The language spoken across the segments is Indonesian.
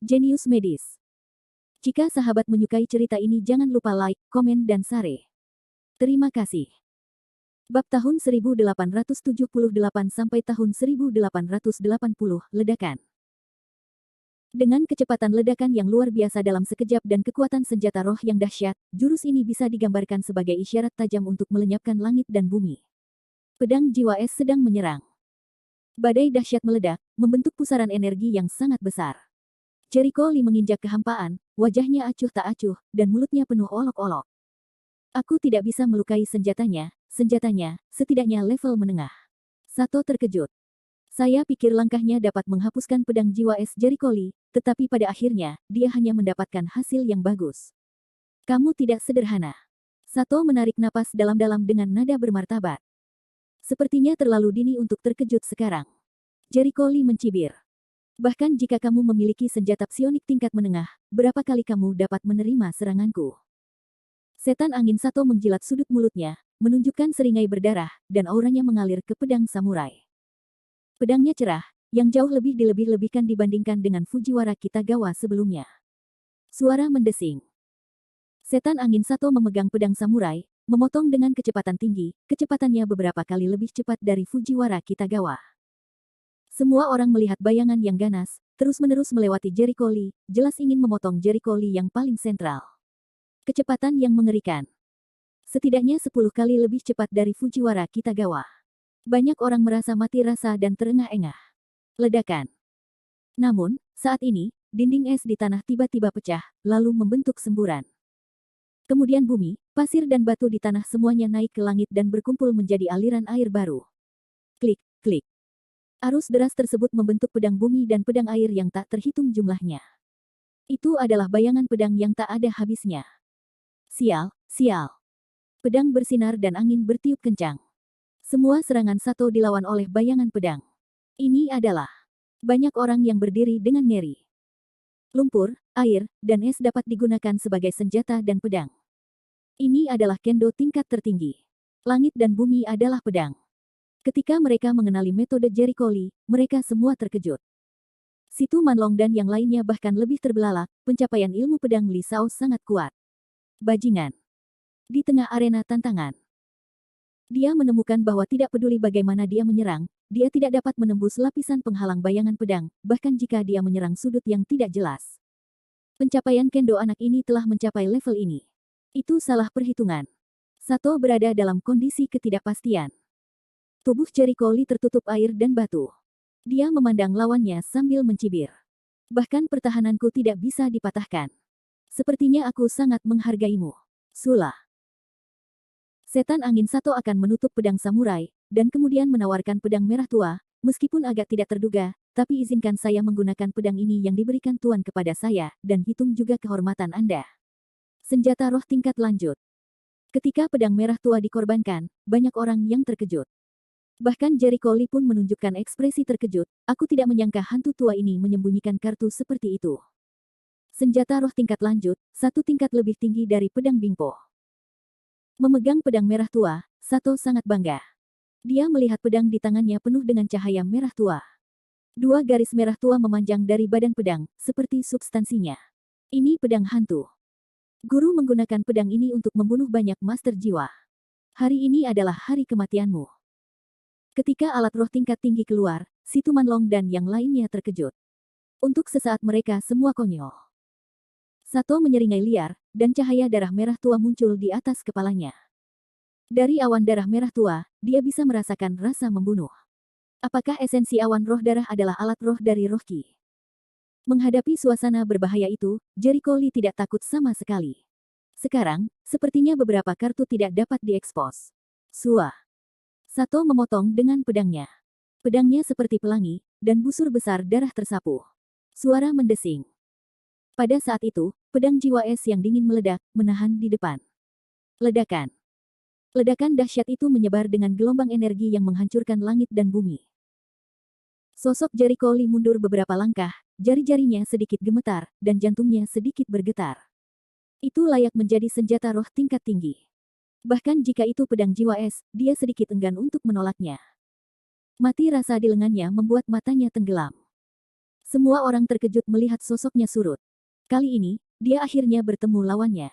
Jenius Medis. Jika sahabat menyukai cerita ini jangan lupa like, komen dan share. Terima kasih. Bab tahun 1878 sampai tahun 1880, ledakan. Dengan kecepatan ledakan yang luar biasa dalam sekejap dan kekuatan senjata roh yang dahsyat, jurus ini bisa digambarkan sebagai isyarat tajam untuk melenyapkan langit dan bumi. Pedang jiwa es sedang menyerang. Badai dahsyat meledak, membentuk pusaran energi yang sangat besar. Jericho Lee menginjak kehampaan, wajahnya acuh tak acuh, dan mulutnya penuh olok-olok. Aku tidak bisa melukai senjatanya, setidaknya level menengah. Sato terkejut. Saya pikir langkahnya dapat menghapuskan pedang jiwa es Jericho Lee, tetapi pada akhirnya, dia hanya mendapatkan hasil yang bagus. Kamu tidak sederhana. Sato menarik napas dalam-dalam dengan nada bermartabat. Sepertinya terlalu dini untuk terkejut sekarang. Jericho Lee mencibir. Bahkan jika kamu memiliki senjata psionik tingkat menengah, berapa kali kamu dapat menerima seranganku? Setan angin Sato menjilat sudut mulutnya, menunjukkan seringai berdarah, dan auranya mengalir ke pedang samurai. Pedangnya cerah, yang jauh lebih dilebih-lebihkan dibandingkan dengan Fujiwara Kitagawa sebelumnya. Suara mendesing. Setan angin Sato memegang pedang samurai, memotong dengan kecepatan tinggi, kecepatannya beberapa kali lebih cepat dari Fujiwara Kitagawa. Semua orang melihat bayangan yang ganas, terus-menerus melewati Jericho Lee, jelas ingin memotong Jericho Lee yang paling sentral. Kecepatan yang mengerikan. Setidaknya 10 kali lebih cepat dari Fujiwara Kitagawa. Banyak orang merasa mati rasa dan terengah-engah. Ledakan. Namun, saat ini, dinding es di tanah tiba-tiba pecah, lalu membentuk semburan. Kemudian bumi, pasir dan batu di tanah semuanya naik ke langit dan berkumpul menjadi aliran air baru. Klik, klik. Arus deras tersebut membentuk pedang bumi dan pedang air yang tak terhitung jumlahnya. Itu adalah bayangan pedang yang tak ada habisnya. Sial, sial. Pedang bersinar dan angin bertiup kencang. Semua serangan Sato dilawan oleh bayangan pedang. Ini adalah banyak orang yang berdiri dengan ngeri. Lumpur, air, dan es dapat digunakan sebagai senjata dan pedang. Ini adalah kendo tingkat tertinggi. Langit dan bumi adalah pedang. Ketika mereka mengenali metode Jericho Lee, mereka semua terkejut. Situ Manlong dan yang lainnya bahkan lebih terbelalak, pencapaian ilmu pedang Li Sao sangat kuat. Bajingan. Di tengah arena tantangan. Dia menemukan bahwa tidak peduli bagaimana dia menyerang, dia tidak dapat menembus lapisan penghalang bayangan pedang, bahkan jika dia menyerang sudut yang tidak jelas. Pencapaian kendo anak ini telah mencapai level ini. Itu salah perhitungan. Sato berada dalam kondisi ketidakpastian. Tubuh Jericho Lee tertutup air dan batu. Dia memandang lawannya sambil mencibir. Bahkan pertahananku tidak bisa dipatahkan. Sepertinya aku sangat menghargaimu. Sula. Setan angin Sato akan menutup pedang samurai, dan kemudian menawarkan pedang merah tua, meskipun agak tidak terduga, tapi izinkan saya menggunakan pedang ini yang diberikan Tuan kepada saya, dan hitung juga kehormatan Anda. Senjata roh tingkat lanjut. Ketika pedang merah tua dikorbankan, banyak orang yang terkejut. Bahkan Jericho Lee pun menunjukkan ekspresi terkejut, aku tidak menyangka hantu tua ini menyembunyikan kartu seperti itu. Senjata roh tingkat lanjut, satu tingkat lebih tinggi dari pedang Bingpo. Memegang pedang merah tua, Sato sangat bangga. Dia melihat pedang di tangannya penuh dengan cahaya merah tua. Dua garis merah tua memanjang dari badan pedang, seperti substansinya. Ini pedang hantu. Guru menggunakan pedang ini untuk membunuh banyak master jiwa. Hari ini adalah hari kematianmu. Ketika alat roh tingkat tinggi keluar, Situ Manlong dan yang lainnya terkejut. Untuk sesaat mereka semua konyol. Sato menyeringai liar, dan cahaya darah merah tua muncul di atas kepalanya. Dari awan darah merah tua, dia bisa merasakan rasa membunuh. Apakah esensi awan roh darah adalah alat roh dari roh Ki? Menghadapi suasana berbahaya itu, Jericho Lee tidak takut sama sekali. Sekarang, sepertinya beberapa kartu tidak dapat diekspos. Sua. Sato memotong dengan pedangnya. Pedangnya seperti pelangi, dan busur besar darah tersapu. Suara mendesing. Pada saat itu, pedang jiwa es yang dingin meledak, menahan di depan. Ledakan. Ledakan dahsyat itu menyebar dengan gelombang energi yang menghancurkan langit dan bumi. Sosok Jericho Lee mundur beberapa langkah, jari-jarinya sedikit gemetar, dan jantungnya sedikit bergetar. Itu layak menjadi senjata roh tingkat tinggi. Bahkan jika itu pedang jiwa es, dia sedikit enggan untuk menolaknya. Mati rasa di lengannya membuat matanya tenggelam. Semua orang terkejut melihat sosoknya surut. Kali ini, dia akhirnya bertemu lawannya.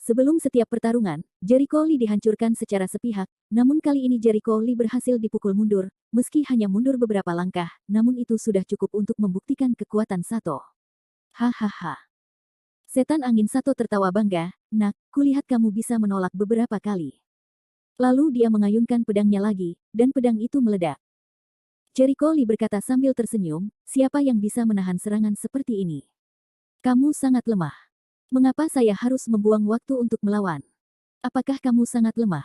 Sebelum setiap pertarungan, Jericho Lee dihancurkan secara sepihak, namun kali ini Jericho Lee berhasil dipukul mundur, meski hanya mundur beberapa langkah, namun itu sudah cukup untuk membuktikan kekuatan Sato. Hahaha. Setan angin Sato tertawa bangga, "Nak, kulihat kamu bisa menolak beberapa kali." Lalu dia mengayunkan pedangnya lagi, dan pedang itu meledak. Jericho Lee berkata sambil tersenyum, "Siapa yang bisa menahan serangan seperti ini? Kamu sangat lemah. Mengapa saya harus membuang waktu untuk melawan? Apakah kamu sangat lemah?"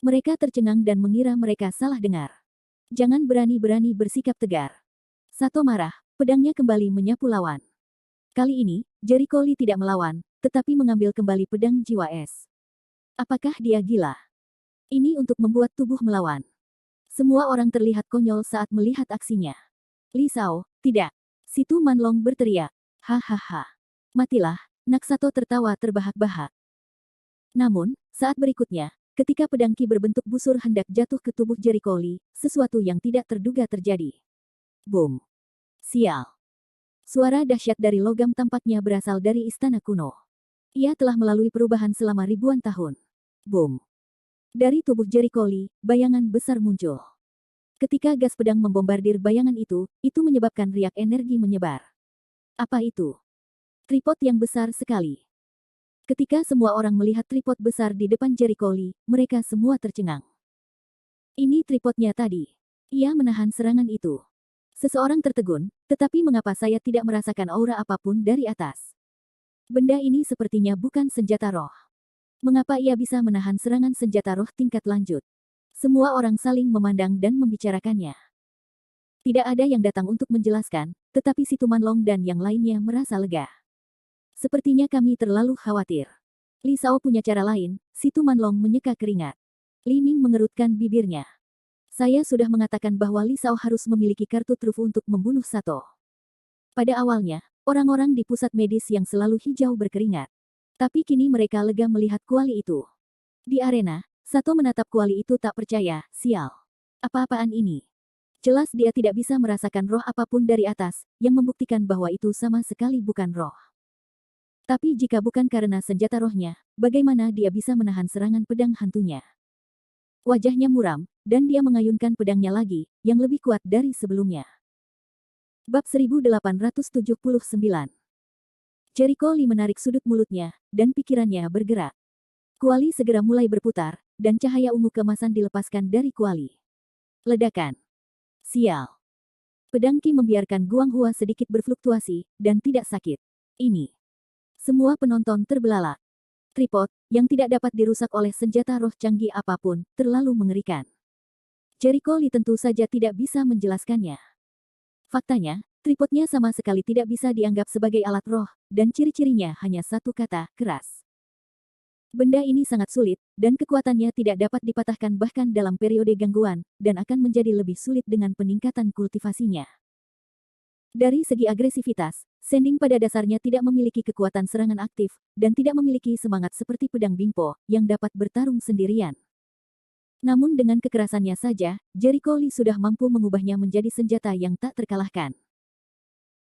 Mereka tercengang dan mengira mereka salah dengar. "Jangan berani-berani bersikap tegar." Sato marah, pedangnya kembali menyapu lawan. Kali ini, Jericho Lee tidak melawan, tetapi mengambil kembali pedang jiwa es. Apakah dia gila? Ini untuk membuat tubuh melawan. Semua orang terlihat konyol saat melihat aksinya. "Li Sao, tidak!" Situ Manlong berteriak. "Hahaha. Matilah!" Naksato tertawa terbahak-bahak. Namun, saat berikutnya, ketika pedang Ki berbentuk busur hendak jatuh ke tubuh Jericho Lee, sesuatu yang tidak terduga terjadi. Boom! Sial! Suara dahsyat dari logam tampaknya berasal dari istana kuno. Ia telah melalui perubahan selama ribuan tahun. Boom! Dari tubuh Jericho Lee, bayangan besar muncul. Ketika gas pedang membombardir bayangan itu menyebabkan riak energi menyebar. Apa itu? Tripod yang besar sekali. Ketika semua orang melihat tripod besar di depan Jericho Lee, mereka semua tercengang. Ini tripodnya tadi. Ia menahan serangan itu. Seseorang tertegun, tetapi mengapa saya tidak merasakan aura apapun dari atas? Benda ini sepertinya bukan senjata roh. Mengapa ia bisa menahan serangan senjata roh tingkat lanjut? Semua orang saling memandang dan membicarakannya. Tidak ada yang datang untuk menjelaskan, tetapi Situ Manlong dan yang lainnya merasa lega. "Sepertinya kami terlalu khawatir." Li Sao punya cara lain, Situ Manlong menyeka keringat. Li Ming mengerutkan bibirnya. "Saya sudah mengatakan bahwa Li Sao harus memiliki kartu truf untuk membunuh Sato." Pada awalnya, orang-orang di pusat medis yang selalu hijau berkeringat. Tapi kini mereka lega melihat kuali itu. Di arena, Sato menatap kuali itu tak percaya, "Sial. Apa-apaan ini?" Jelas dia tidak bisa merasakan roh apapun dari atas, yang membuktikan bahwa itu sama sekali bukan roh. Tapi jika bukan karena senjata rohnya, bagaimana dia bisa menahan serangan pedang hantunya? Wajahnya muram, dan dia mengayunkan pedangnya lagi, yang lebih kuat dari sebelumnya. Bab 1879. Jericho Lee menarik sudut mulutnya, dan pikirannya bergerak. Kuali segera mulai berputar, dan cahaya ungu keemasan dilepaskan dari kuali. Ledakan. Sial. Pedang Ki membiarkan Guang Hua sedikit berfluktuasi, dan tidak sakit. Ini. Semua penonton terbelalak. Tripod, yang tidak dapat dirusak oleh senjata roh canggih apapun, terlalu mengerikan. Jericho Lee tentu saja tidak bisa menjelaskannya. Faktanya, tripodnya sama sekali tidak bisa dianggap sebagai alat roh, dan ciri-cirinya hanya satu kata, keras. Benda ini sangat sulit, dan kekuatannya tidak dapat dipatahkan bahkan dalam periode gangguan, dan akan menjadi lebih sulit dengan peningkatan kultivasinya. Dari segi agresivitas, Sending pada dasarnya tidak memiliki kekuatan serangan aktif, dan tidak memiliki semangat seperti pedang Bingpo, yang dapat bertarung sendirian. Namun dengan kekerasannya saja, Jericho Lee sudah mampu mengubahnya menjadi senjata yang tak terkalahkan.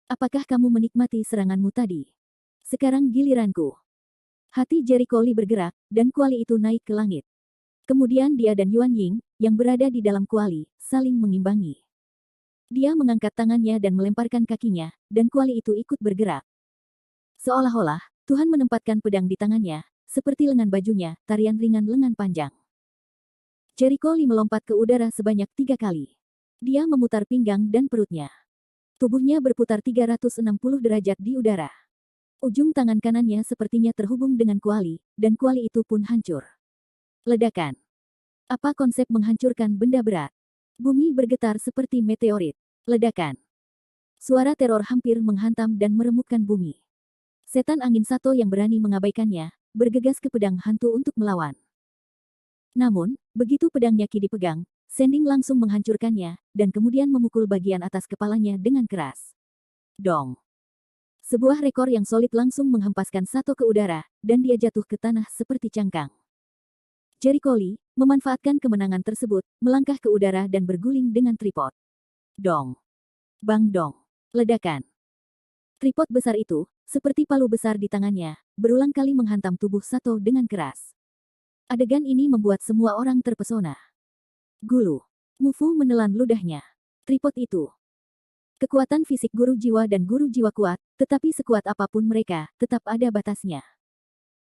"Apakah kamu menikmati seranganmu tadi? Sekarang giliranku." Hati Jericho Lee bergerak, dan kuali itu naik ke langit. Kemudian dia dan Yuan Ying, yang berada di dalam kuali, saling mengimbangi. Dia mengangkat tangannya dan melemparkan kakinya, dan kuali itu ikut bergerak. Seolah-olah, Tuhan menempatkan pedang di tangannya, seperti lengan bajunya, tarian ringan lengan panjang. Jericho Lee melompat ke udara sebanyak 3 kali. Dia memutar pinggang dan perutnya. Tubuhnya berputar 360 derajat di udara. Ujung tangan kanannya sepertinya terhubung dengan kuali, dan kuali itu pun hancur. Ledakan. Apa konsep menghancurkan benda berat? Bumi bergetar seperti meteorit. Ledakan. Suara teror hampir menghantam dan meremukkan bumi. Setan angin Sato yang berani mengabaikannya, bergegas ke pedang hantu untuk melawan. Namun, begitu pedangnya Ki dipegang, Sending langsung menghancurkannya, dan kemudian memukul bagian atas kepalanya dengan keras. Dong. Sebuah rekor yang solid langsung menghempaskan Sato ke udara, dan dia jatuh ke tanah seperti cangkang. Jericho Lee, memanfaatkan kemenangan tersebut, melangkah ke udara dan berguling dengan tripod. Dong. Bang dong. Ledakan. Tripod besar itu, seperti palu besar di tangannya, berulang kali menghantam tubuh Sato dengan keras. Adegan ini membuat semua orang terpesona. Gulu. Mufu menelan ludahnya. Tripod itu. Kekuatan fisik guru jiwa dan guru jiwa kuat, tetapi sekuat apapun mereka, tetap ada batasnya.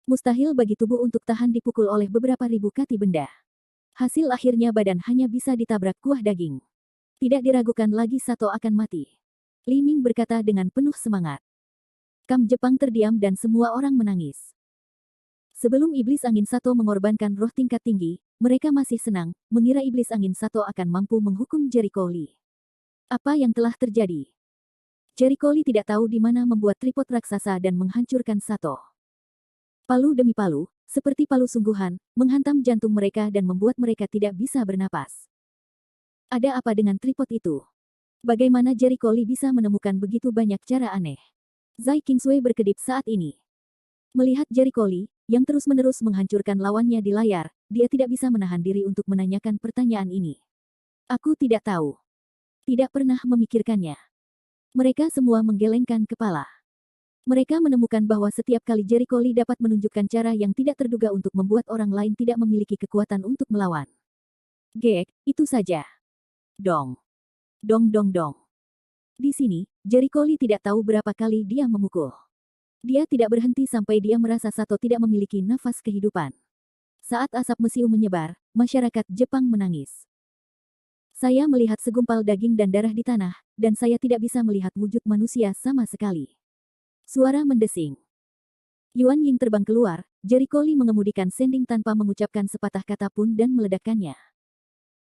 Mustahil bagi tubuh untuk tahan dipukul oleh beberapa ribu kati benda. Hasil akhirnya badan hanya bisa ditabrak kuah daging. Tidak diragukan lagi Sato akan mati. Li Ming berkata dengan penuh semangat. Kam Jepang terdiam dan semua orang menangis. Sebelum iblis angin Sato mengorbankan roh tingkat tinggi, mereka masih senang, mengira iblis angin Sato akan mampu menghukum Jericho Lee. Apa yang telah terjadi? Jericho Lee tidak tahu di mana membuat tripod raksasa dan menghancurkan Sato. Palu demi palu, seperti palu sungguhan, menghantam jantung mereka dan membuat mereka tidak bisa bernapas. Ada apa dengan tripod itu? Bagaimana Jericho Lee bisa menemukan begitu banyak cara aneh? Zai Kingsway berkedip saat ini. Melihat Jericho Lee, yang terus-menerus menghancurkan lawannya di layar, dia tidak bisa menahan diri untuk menanyakan pertanyaan ini. Aku tidak tahu. Tidak pernah memikirkannya. Mereka semua menggelengkan kepala. Mereka menemukan bahwa setiap kali Jericho Lee dapat menunjukkan cara yang tidak terduga untuk membuat orang lain tidak memiliki kekuatan untuk melawan. Gek, itu saja. Dong. Dong dong dong. Di sini, Jericho Lee tidak tahu berapa kali dia memukul. Dia tidak berhenti sampai dia merasa Sato tidak memiliki nafas kehidupan. Saat asap mesiu menyebar, masyarakat Jepang menangis. Saya melihat segumpal daging dan darah di tanah, dan saya tidak bisa melihat wujud manusia sama sekali. Suara mendesing. Yuan Ying terbang keluar, Jericho Lee mengemudikan sending tanpa mengucapkan sepatah kata pun dan meledakkannya.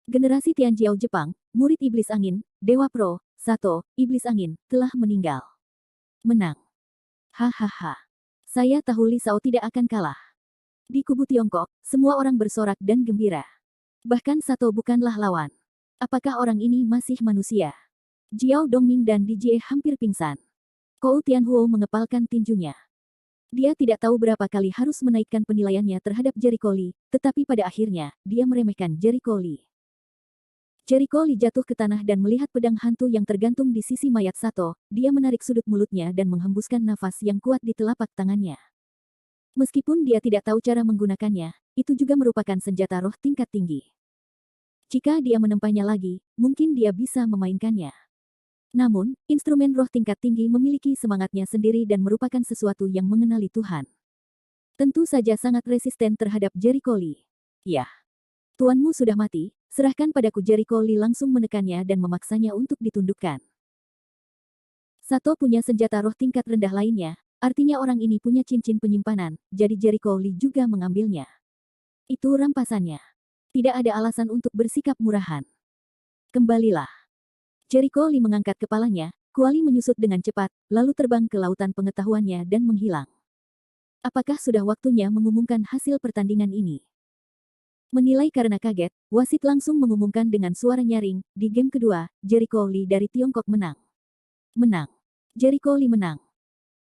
Generasi Tianjiao Jepang, murid iblis angin, Dewa Pro, Sato, iblis angin, telah meninggal. Menang. Hahaha. Saya tahu Li Shao tidak akan kalah. Di kubu Tiongkok, semua orang bersorak dan gembira. Bahkan Sato bukanlah lawan. Apakah orang ini masih manusia? Jiao Dongming dan Di Jie hampir pingsan. Kou Tianhuo mengepalkan tinjunya. Dia tidak tahu berapa kali harus menaikkan penilaiannya terhadap Jericho Lee, tetapi pada akhirnya, dia meremehkan Jericho Lee. Jericho Lee jatuh ke tanah dan melihat pedang hantu yang tergantung di sisi mayat Sato, dia menarik sudut mulutnya dan menghembuskan nafas yang kuat di telapak tangannya. Meskipun dia tidak tahu cara menggunakannya, itu juga merupakan senjata roh tingkat tinggi. Jika dia menempahnya lagi, mungkin dia bisa memainkannya. Namun, instrumen roh tingkat tinggi memiliki semangatnya sendiri dan merupakan sesuatu yang mengenali Tuhan. Tentu saja sangat resisten terhadap Jericho Lee. Ya. Tuanmu sudah mati, serahkan padaku. Jericho Lee langsung menekannya dan memaksanya untuk ditundukkan. Sato punya senjata roh tingkat rendah lainnya, artinya orang ini punya cincin penyimpanan, jadi Jericho Lee juga mengambilnya. Itu rampasannya. Tidak ada alasan untuk bersikap murahan. Kembalilah. Jericho Lee mengangkat kepalanya, kuali menyusut dengan cepat, lalu terbang ke lautan pengetahuannya dan menghilang. Apakah sudah waktunya mengumumkan hasil pertandingan ini? Menilai karena kaget, wasit langsung mengumumkan dengan suara nyaring, di game kedua, Jericho Lee dari Tiongkok menang. Menang. Jericho Lee menang.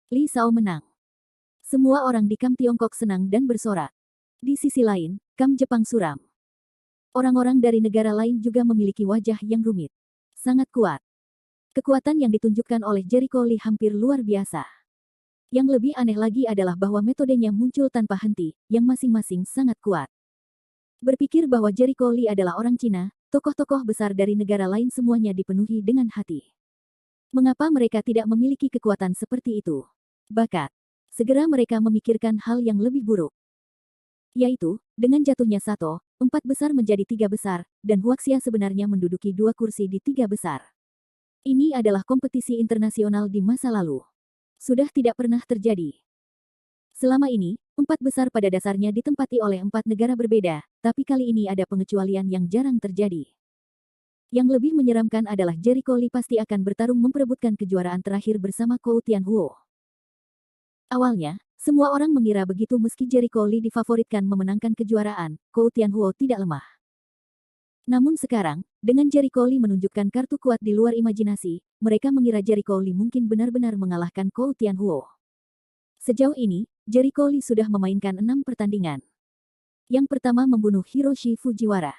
Li Shao menang. Semua orang di kamp Tiongkok senang dan bersorak. Di sisi lain, kamp Jepang suram. Orang-orang dari negara lain juga memiliki wajah yang rumit. Sangat kuat. Kekuatan yang ditunjukkan oleh Jericho Lee hampir luar biasa. Yang lebih aneh lagi adalah bahwa metodenya muncul tanpa henti, yang masing-masing sangat kuat. Berpikir bahwa Jericho Lee adalah orang Cina, tokoh-tokoh besar dari negara lain semuanya dipenuhi dengan hati. Mengapa mereka tidak memiliki kekuatan seperti itu? Bakat. Segera mereka memikirkan hal yang lebih buruk. Yaitu, dengan jatuhnya Sato, 4 besar menjadi 3 besar, dan Huaxia sebenarnya menduduki 2 kursi di 3 besar. Ini adalah kompetisi internasional di masa lalu. Sudah tidak pernah terjadi. Selama ini, 4 besar pada dasarnya ditempati oleh 4 negara berbeda, tapi kali ini ada pengecualian yang jarang terjadi. Yang lebih menyeramkan adalah Jericho Lee pasti akan bertarung memperebutkan kejuaraan terakhir bersama Kou Tianhuo. Awalnya, semua orang mengira begitu meski Jericho Lee difavoritkan memenangkan kejuaraan, Kou Tianhuo tidak lemah. Namun sekarang, dengan Jericho Lee menunjukkan kartu kuat di luar imajinasi, mereka mengira Jericho Lee mungkin benar-benar mengalahkan Kou Tianhuo. Sejauh ini, Jericho Lee sudah memainkan 6 pertandingan. Yang pertama membunuh Hiroshi Fujiwara.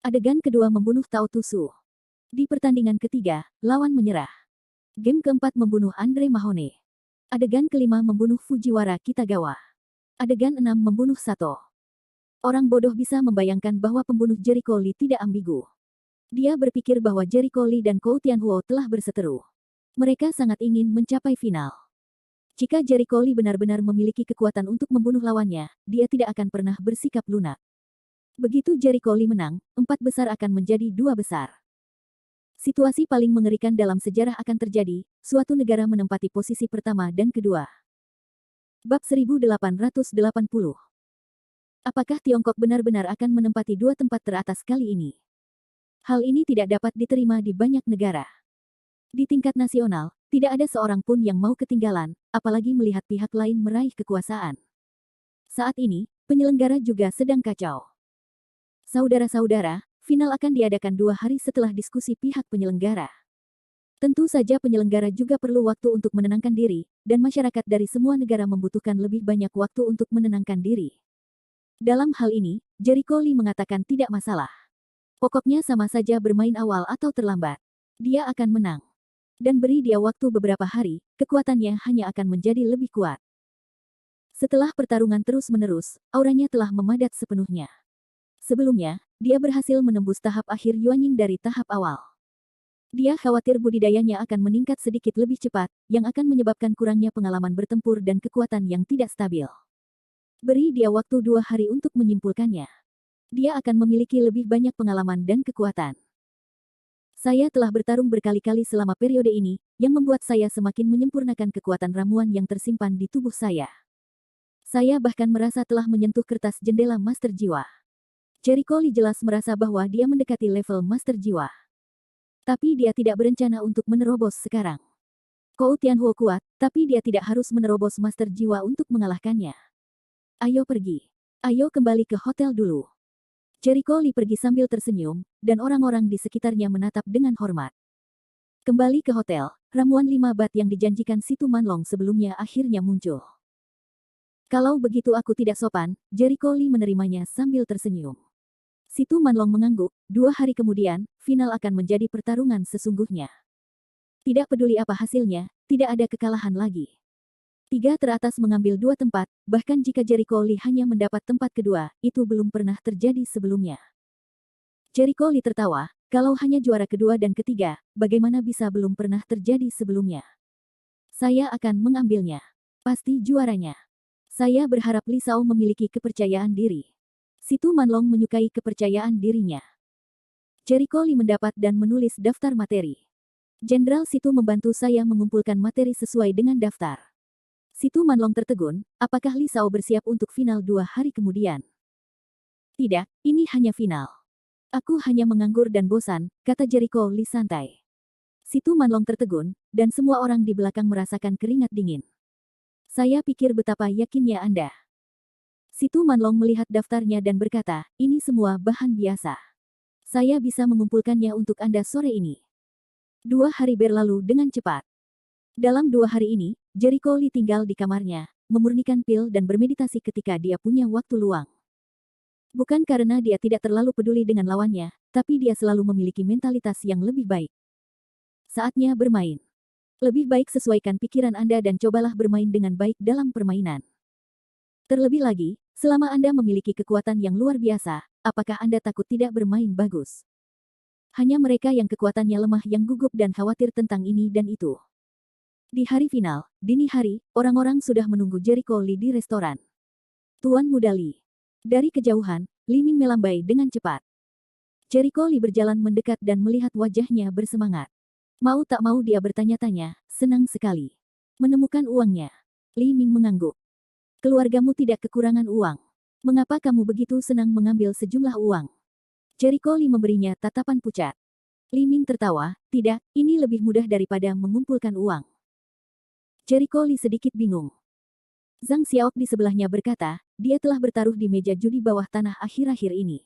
Adegan kedua membunuh Tao Tusu. Di pertandingan ketiga, lawan menyerah. Game keempat membunuh Andre Mahone. Adegan kelima membunuh Fujiwara Kitagawa. Adegan 6 membunuh Sato. Orang bodoh bisa membayangkan bahwa pembunuh Jericho Lee tidak ambigu. Dia berpikir bahwa Jericho Lee dan Kou Tianhuo telah berseteru. Mereka sangat ingin mencapai final. Jika Jericho Lee benar-benar memiliki kekuatan untuk membunuh lawannya, dia tidak akan pernah bersikap lunak. Begitu Jericho Lee menang, 4 besar akan menjadi 2 besar. Situasi paling mengerikan dalam sejarah akan terjadi, suatu negara menempati posisi pertama dan kedua. Bab 1880. Apakah Tiongkok benar-benar akan menempati 2 tempat teratas kali ini? Hal ini tidak dapat diterima di banyak negara. Di tingkat nasional, tidak ada seorang pun yang mau ketinggalan, apalagi melihat pihak lain meraih kekuasaan. Saat ini, penyelenggara juga sedang kacau. Saudara-saudara, final akan diadakan 2 hari setelah diskusi pihak penyelenggara. Tentu saja penyelenggara juga perlu waktu untuk menenangkan diri, dan masyarakat dari semua negara membutuhkan lebih banyak waktu untuk menenangkan diri. Dalam hal ini, Jericho Lee mengatakan tidak masalah. Pokoknya sama saja bermain awal atau terlambat. Dia akan menang. Dan beri dia waktu beberapa hari, kekuatannya hanya akan menjadi lebih kuat. Setelah pertarungan terus-menerus, auranya telah memadat sepenuhnya. Sebelumnya, dia berhasil menembus tahap akhir Yuanying dari tahap awal. Dia khawatir budidayanya akan meningkat sedikit lebih cepat, yang akan menyebabkan kurangnya pengalaman bertempur dan kekuatan yang tidak stabil. Beri dia waktu 2 hari untuk menyimpulkannya. Dia akan memiliki lebih banyak pengalaman dan kekuatan. Saya telah bertarung berkali-kali selama periode ini, yang membuat saya semakin menyempurnakan kekuatan ramuan yang tersimpan di tubuh saya. Saya bahkan merasa telah menyentuh kertas jendela Master Jiwa. Jericho Lee jelas merasa bahwa dia mendekati level Master Jiwa. Tapi dia tidak berencana untuk menerobos sekarang. Kou Tianhuo kuat, tapi dia tidak harus menerobos Master Jiwa untuk mengalahkannya. Ayo pergi. Ayo kembali ke hotel dulu. Jericho Lee pergi sambil tersenyum, dan orang-orang di sekitarnya menatap dengan hormat. Kembali ke hotel, ramuan 5 bat yang dijanjikan Situ Manlong sebelumnya akhirnya muncul. Kalau begitu aku tidak sopan, Jericho Lee menerimanya sambil tersenyum. Situ Manlong mengangguk, 2 hari kemudian, final akan menjadi pertarungan sesungguhnya. Tidak peduli apa hasilnya, tidak ada kekalahan lagi. 3 teratas mengambil 2 tempat, bahkan jika Jericho Lee hanya mendapat tempat kedua, itu belum pernah terjadi sebelumnya. Jericho Lee tertawa, kalau hanya juara kedua dan ketiga, bagaimana bisa belum pernah terjadi sebelumnya? Saya akan mengambilnya. Pasti juaranya. Saya berharap Li Shao memiliki kepercayaan diri. Situ Manlong menyukai kepercayaan dirinya. Jericho Lee mendapat dan menulis daftar materi. Jenderal Situ membantu saya mengumpulkan materi sesuai dengan daftar. Situ Manlong tertegun, apakah Li Shao bersiap untuk final 2 hari kemudian? Tidak, ini hanya final. Aku hanya menganggur dan bosan, kata Jericho Lee santai. Situ Manlong tertegun, dan semua orang di belakang merasakan keringat dingin. Saya pikir betapa yakinnya Anda. Situ Manlong melihat daftarnya dan berkata, ini semua bahan biasa. Saya bisa mengumpulkannya untuk Anda sore ini. 2 hari berlalu dengan cepat. Dalam 2 hari ini, Jericho Lee tinggal di kamarnya, memurnikan pil dan bermeditasi ketika dia punya waktu luang. Bukan karena dia tidak terlalu peduli dengan lawannya, tapi dia selalu memiliki mentalitas yang lebih baik. Saatnya bermain. Lebih baik sesuaikan pikiran Anda dan cobalah bermain dengan baik dalam permainan. Terlebih lagi, selama Anda memiliki kekuatan yang luar biasa, apakah Anda takut tidak bermain bagus? Hanya mereka yang kekuatannya lemah yang gugup dan khawatir tentang ini dan itu. Di hari final, dini hari, orang-orang sudah menunggu Jericho Lee di restoran. Tuan Muda Lee. Dari kejauhan, Li Ming melambai dengan cepat. Jericho Lee berjalan mendekat dan melihat wajahnya bersemangat. Mau tak mau dia bertanya-tanya, senang sekali. Menemukan uangnya. Li Ming mengangguk. Keluargamu tidak kekurangan uang. Mengapa kamu begitu senang mengambil sejumlah uang? Jericho Lee memberinya tatapan pucat. Li Ming tertawa, tidak, ini lebih mudah daripada mengumpulkan uang. Jericho Lee sedikit bingung. Zhang Xiaok di sebelahnya berkata, dia telah bertaruh di meja judi bawah tanah akhir-akhir ini.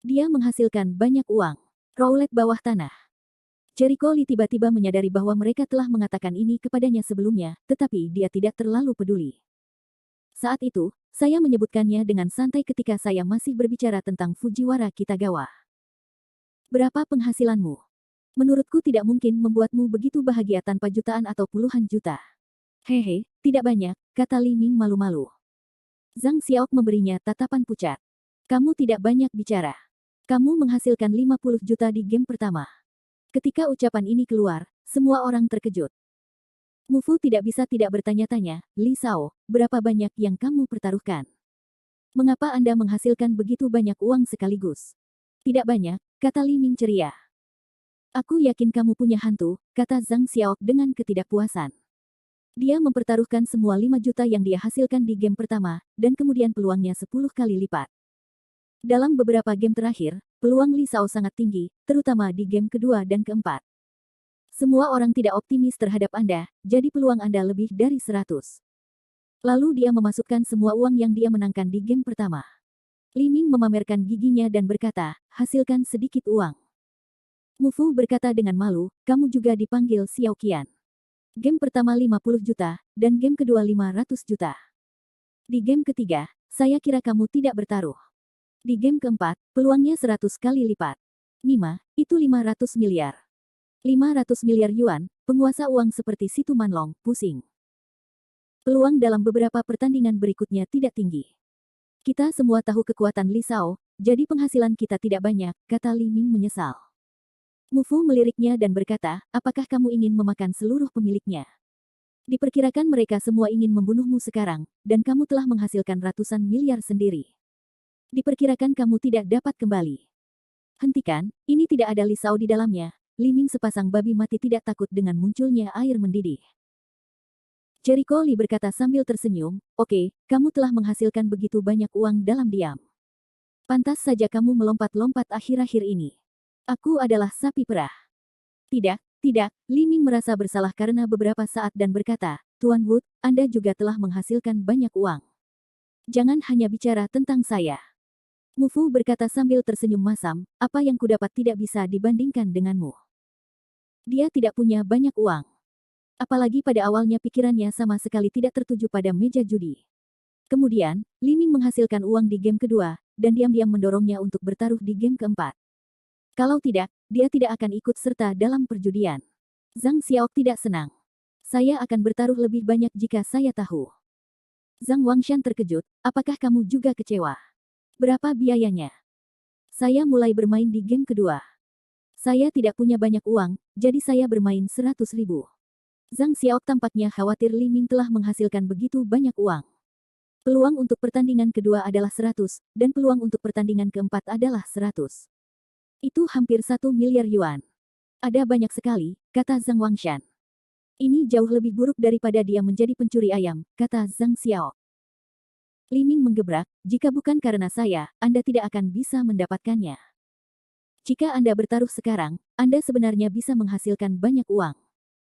Dia menghasilkan banyak uang. Roulette bawah tanah. Jericho Lee tiba-tiba menyadari bahwa mereka telah mengatakan ini kepadanya sebelumnya, tetapi dia tidak terlalu peduli. Saat itu, saya menyebutkannya dengan santai ketika saya masih berbicara tentang Fujiwara Kitagawa. Berapa penghasilanmu? Menurutku tidak mungkin membuatmu begitu bahagia tanpa jutaan atau puluhan juta. Hehe, tidak banyak, kata Li Ming malu-malu. Zhang Xiaok memberinya tatapan pucat. Kamu tidak banyak bicara. Kamu menghasilkan 50 juta di game pertama. Ketika ucapan ini keluar, semua orang terkejut. Mufu tidak bisa tidak bertanya-tanya, Li Sao, berapa banyak yang kamu pertaruhkan? Mengapa Anda menghasilkan begitu banyak uang sekaligus? Tidak banyak, kata Li Ming ceria. Aku yakin kamu punya hantu, kata Zhang Xiaok dengan ketidakpuasan. Dia mempertaruhkan semua 5 juta yang dia hasilkan di game pertama, dan kemudian peluangnya 10 kali lipat. Dalam beberapa game terakhir, peluang Li Sao sangat tinggi, terutama di game kedua dan keempat. Semua orang tidak optimis terhadap Anda, jadi peluang Anda lebih dari 100. Lalu dia memasukkan semua uang yang dia menangkan di game pertama. Li Ming memamerkan giginya dan berkata, hasilkan sedikit uang. Mufu berkata dengan malu, kamu juga dipanggil Xiao Qian. Game pertama 50 juta, dan game kedua 500 juta. Di game ketiga, saya kira kamu tidak bertaruh. Di game keempat, peluangnya 100 kali lipat. Nima, itu 500 miliar. 500 miliar yuan, penguasa uang seperti Situ Manlong, pusing. Peluang dalam beberapa pertandingan berikutnya tidak tinggi. Kita semua tahu kekuatan Li Sao, jadi penghasilan kita tidak banyak, kata Li Ming menyesal. Mufu meliriknya dan berkata, apakah kamu ingin memakan seluruh pemiliknya? Diperkirakan mereka semua ingin membunuhmu sekarang, dan kamu telah menghasilkan ratusan miliar sendiri. Diperkirakan kamu tidak dapat kembali. Hentikan, ini tidak ada Li Sao di dalamnya. Li Ming sepasang babi mati tidak takut dengan munculnya air mendidih. Jericho Li berkata sambil tersenyum, oke, kamu telah menghasilkan begitu banyak uang dalam diam. Pantas saja kamu melompat-lompat akhir-akhir ini. Aku adalah sapi perah. Tidak, tidak, Li Ming merasa bersalah karena beberapa saat dan berkata, Tuan Wood, Anda juga telah menghasilkan banyak uang. Jangan hanya bicara tentang saya. Mufu berkata sambil tersenyum masam, apa yang kudapat tidak bisa dibandingkan denganmu. Dia tidak punya banyak uang. Apalagi pada awalnya pikirannya sama sekali tidak tertuju pada meja judi. Kemudian, Li Ming menghasilkan uang di game kedua, dan diam-diam mendorongnya untuk bertaruh di game keempat. Kalau tidak, dia tidak akan ikut serta dalam perjudian. Zhang Xiaok tidak senang. Saya akan bertaruh lebih banyak jika saya tahu. Zhang Wangshan terkejut, apakah kamu juga kecewa? Berapa biayanya? Saya mulai bermain di game kedua. Saya tidak punya banyak uang, jadi saya bermain 100.000. Zhang Xiaok tampaknya khawatir Li Ming telah menghasilkan begitu banyak uang. Peluang untuk pertandingan kedua adalah 100, dan peluang untuk pertandingan keempat adalah 100. Itu hampir 1 miliar yuan. Ada banyak sekali, kata Zhang Wangshan. Ini jauh lebih buruk daripada dia menjadi pencuri ayam, kata Zhang Xiao. Li Ming menggebrak, jika bukan karena saya, Anda tidak akan bisa mendapatkannya. Jika Anda bertaruh sekarang, Anda sebenarnya bisa menghasilkan banyak uang.